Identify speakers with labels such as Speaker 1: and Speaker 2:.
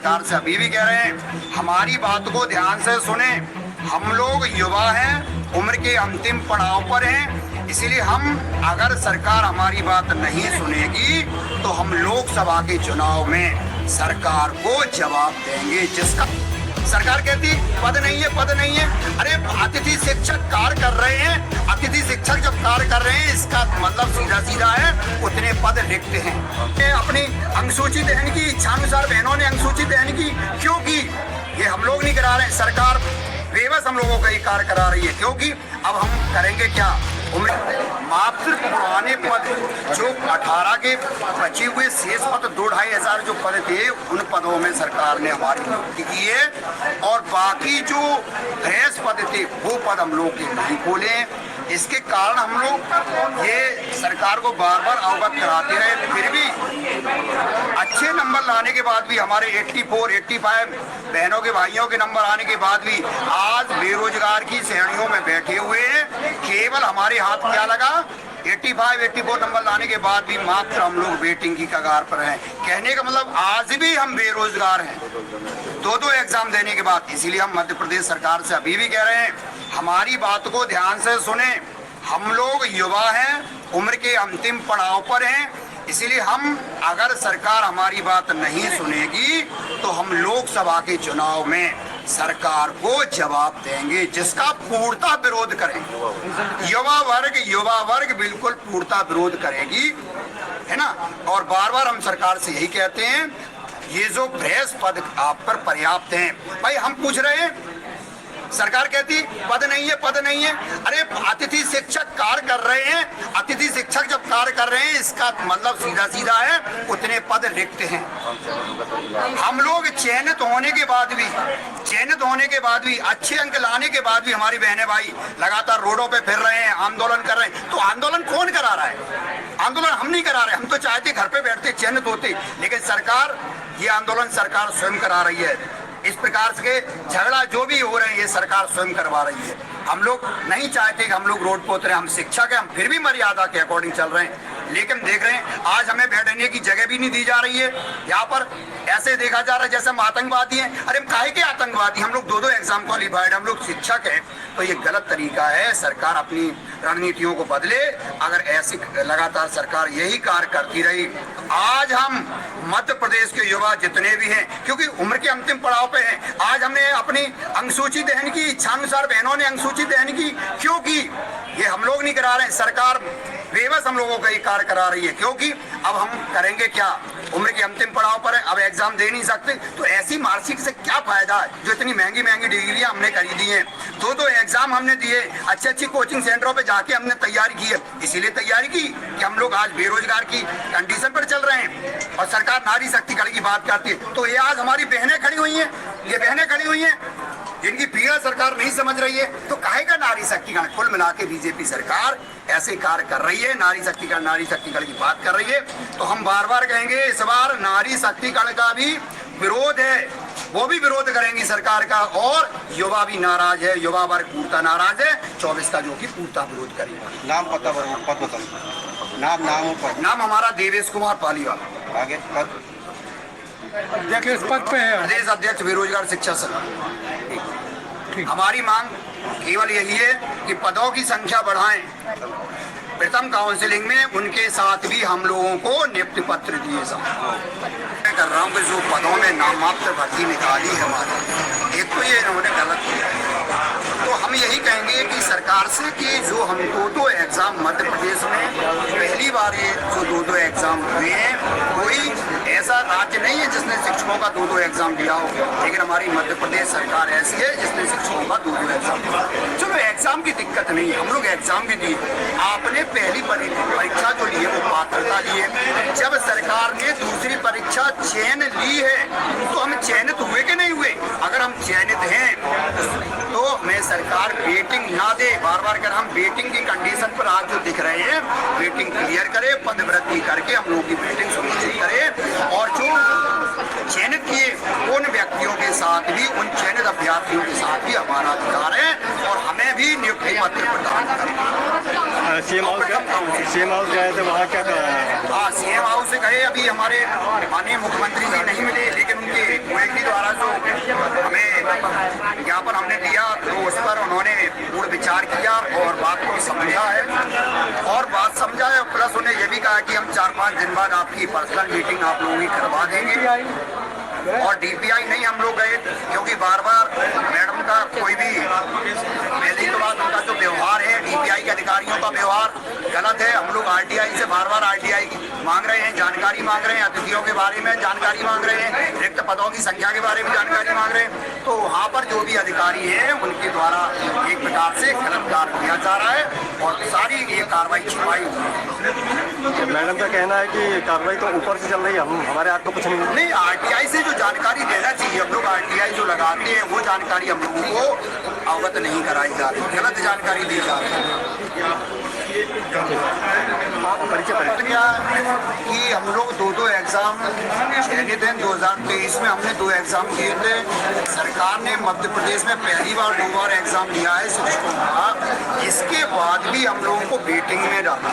Speaker 1: सरकार से अभी भी कह रहे हैं, हमारी बात को ध्यान से सुने। हम लोग युवा हैं, उम्र के अंतिम पड़ाव पर हैं, इसीलिए हम अगर सरकार हमारी बात नहीं सुनेगी तो हम लोकसभा के चुनाव में सरकार को जवाब देंगे। जिसका सरकार कहती पद नहीं है, पद नहीं है। अरे अतिथि शिक्षक कार्य कर रहे हैं, अतिथि शिक्षक जब कार्य कर रहे हैं इसका मतलब सीधा सीधा है उतने पद रिक्त हैं। अपनी अनुसूचित बहन की इच्छानुसार बहनों ने अनुसूचित बहन की क्यों की, ये हम लोग नहीं करा रहे हैं, सरकार बेबस हम लोगों का ही कार्य करा रही है। क्योंकि अब हम करेंगे क्या, मात्र पुराने पद जो 18 के बचे हुए शेष पद 2-2.5 हजार जो पद थे उन पदों में सरकार ने हमारी नियुक्ति की है और बाकी जो फ्रेश पद थे वो पद हम लोग के नहीं खोले। इसके कारण हम लोग ये सरकार को बार बार अवगत कराते रहे, फिर भी अच्छे नंबर लाने के बाद भी हमारे 84, 85 बहनों के भाइयों के नंबर आने के बाद भी आज बेरोजगार की श्रेणियों में बैठे हुए हैं। केवल हमारे हाथ क्या लगा, 85, 84 नंबर लाने के बाद भी मात्र हम लोग वेटिंग की कगार पर हैं। कहने का मतलब आज भी हम बेरोजगार हैं 2-2 एग्जाम देने के बाद। इसीलिए हम मध्य प्रदेश सरकार से अभी भी कह रहे हैं, हमारी बात को ध्यान से सुने। हम लोग युवा हैं, उम्र के अंतिम पड़ाव पर हैं, इसीलिए हम अगर सरकार हमारी बात नहीं सुनेगी तो हम लोकसभा के चुनाव में सरकार को जवाब देंगे, जिसका पूर्णतः विरोध करेंगे। युवा वर्ग बिल्कुल पूर्णतः विरोध करेगी, है ना। और बार बार हम सरकार से यही कहते हैं, ये जो फ्रेश पद आप पर पर्याप्त हैं। भाई हम पूछ रहे हैं, सरकार कहती पद नहीं है, पद नहीं है। अरे अतिथि शिक्षक कार्य कर रहे हैं, अतिथि शिक्षक जब कार्य कर रहे हैं इसका मतलब सीधा सीधा है उतने पद रिक्त हैं। हम लोग चयनित होने के बाद भी अच्छे अंक लाने के बाद भी हमारी बहनें भाई लगातार रोडों पे फिर रहे हैं, आंदोलन कर रहे हैं। तो आंदोलन कौन करा रहा है? आंदोलन हम नहीं करा रहे, हम तो चाहते घर पे बैठते चयनित होते, लेकिन सरकार ये आंदोलन सरकार स्वयं करा रही है। इस प्रकार के झगड़ा जो भी हो रहे हैं ये सरकार स्वयं करवा रही है। हम लोग नहीं चाहते कि हम लोग रोड पर उतरे, हम शिक्षक हैं, हम फिर भी मर्यादा के अकॉर्डिंग चल रहे हैं। लेकिन देख रहे हैं आज हमें बैठने की जगह भी नहीं दी जा रही है। यहाँ पर ऐसे देखा जा रहा है जैसे हम आतंकवादी हैं। अरे हम काहे के आतंकवादी, हम लोग 2-2 एग्जाम क्वालिफाइड, हम लोग शिक्षक हैं। तो ये गलत तरीका है, सरकार अपनी रणनीतियों को बदले। अगर ऐसी लगातार सरकार यही कार्य करती रही, आज हम मध्य प्रदेश के युवा जितने भी हैं, क्योंकि उम्र के अंतिम पड़ाव पे हैं, आज हमने अपनी अनुसूचित बहन की इच्छानुसार बहनों ने अनुसूचित बहन की क्यों की, ये हम लोग नहीं करा रहे हैं, सरकार बेबस हम लोगों का ही कार्य करा रही है। क्योंकि अब हम करेंगे क्या, उम्र के अंतिम पड़ाव पर है, अब एग्जाम दे नहीं सकते, तो ऐसी मार्कशीट से क्या फायदा है जो इतनी महंगी महंगी डिग्रियां हमने खरीदी हैं। 2-2 एग्जाम हमने दिए, अच्छी कोचिंग सेंटरों पे जाके हमने तैयारी की है। इसीलिए तैयारी की कि हम लोग आज बेरोजगार की कंडीशन पर चल रहे हैं और सरकार नारी शक्तिकरण की बात करती है। तो ये आज हमारी बहनें खड़ी हुई हैं, ये बहनें खड़ी हुई हैं जिनकी पीड़ा सरकार नहीं समझ रही है। तो काहे का नारी शक्तिकरण? कुल मिला के बीजेपी सरकार ऐसे कार्य कर रही है, नारी शक्तिकरण की बात कर रही है। तो हम बार बार कहेंगे, इस बार नारी शक्तिकरण का भी विरोध है, वो भी विरोध करेंगी सरकार का। और युवा भी नाराज है, युवा वर्ग पूर्णतः नाराज है, 24 का जो कि पूर्णतः विरोध करेगा।
Speaker 2: नाम पता बताओ।
Speaker 1: नाम हमारा देवेश कुमार पालीवाल।
Speaker 2: आगे पद
Speaker 1: अध्यक्ष पद पे है, प्रदेश अध्यक्ष बेरोजगार शिक्षा संघ। हमारी मांग केवल यही है कि पदों की संख्या बढ़ाएं। प्रथम काउंसिलिंग में उनके साथ भी हम लोगों को नियुक्ति पत्र दिए जाए। मैं कर रहा हूँ कि जो पदों में नाम मात्र भर्ती निकाली है हमारी, एक तो ये इन्होंने गलत किया। तो हम यही कहेंगे कि सरकार से कि जो हम 2-2 एग्जाम मध्य प्रदेश में पहली बार ये जो 2-2 एग्जाम हुए हैं, कोई ऐसा राज्य नहीं है जिसने शिक्षकों का 2-2 एग्जाम दिया हो, लेकिन हमारी मध्य प्रदेश सरकार ऐसी है जिसने शिक्षकों का 2-2 एग्जाम दिया। चलो एग्जाम की दिक्कत नहीं है, हम लोग एग्जाम भी दिए। आपने पहली परीक्षा जो ली है वो पात्रता ली है। जब सरकार ने दूसरी परीक्षा चयन ली है तो हम चयनित हुए कि नहीं हुए? अगर हम चयनित हैं तो हमें सरकार वेटिंग ना दे। बार बार कर हम वेटिंग की कंडीशन पर आज जो दिख रहे हैं, वेटिंग क्लियर करे, पदवृद्धि करके हम लोग की वेटिंग सुनिश्चित करे। और जो चयनित किए उन व्यक्तियों के साथ भी, उन चयनित अभ्यर्थियों के साथ भी हमारा अधिकार है और हमें भी नियुक्ति पत्र प्रदान करना।
Speaker 2: सीएम हाउस गए थे, वहाँ क्या कहा?
Speaker 1: हाँ, सीएम हाउस से गए, अभी हमारे माननीय मुख्यमंत्री जी नहीं मिले, लेकिन उनके 4-5 दिन बाद आपकी पर्सनल मीटिंग आप लोगों की करवा देंगे। और डीपीआई नहीं हम लोग गए क्योंकि बार बार मैडम का कोई भी पहले तो बात उनका जो व्यवहार है डीपीआई के अधिकारियों का व्यवहार गलत है। हम लोग आरटीआई से बार बार आरटीआई मांग रहे हैं, जानकारी मांग रहे हैं, अतिथियों के बारे में जानकारी मांग रहे हैं, रिक्त पदों की संख्या के बारे में जानकारी मांग रहे हैं। तो वहाँ पर जो भी अधिकारी है उनके द्वारा एक प्रकार से गलत कार्य किया जा रहा है और सारी ये कार्रवाई छुपाई हुई है।
Speaker 2: मैडम का कहना है कि कार्रवाई तो ऊपर से चल रही है, हम हमारे हाथ तो कुछ नहीं।
Speaker 1: आरटीआई से जो जानकारी देना चाहिए हम लोग आरटीआई जो लगाते हैं वो जानकारी हम लोगों को अवगत नहीं कराई जा रही, गलत जानकारी दी जा रही है। क्या कि हम लोग 2 एग्जाम चयनित हैं। 2023 में हमने 2 एग्जाम किए थे। सरकार ने मध्य प्रदेश में पहली बार 2 बार एग्जाम लिया है शिक्षकों का। इसके बाद भी हम लोगों को वेटिंग में डाला।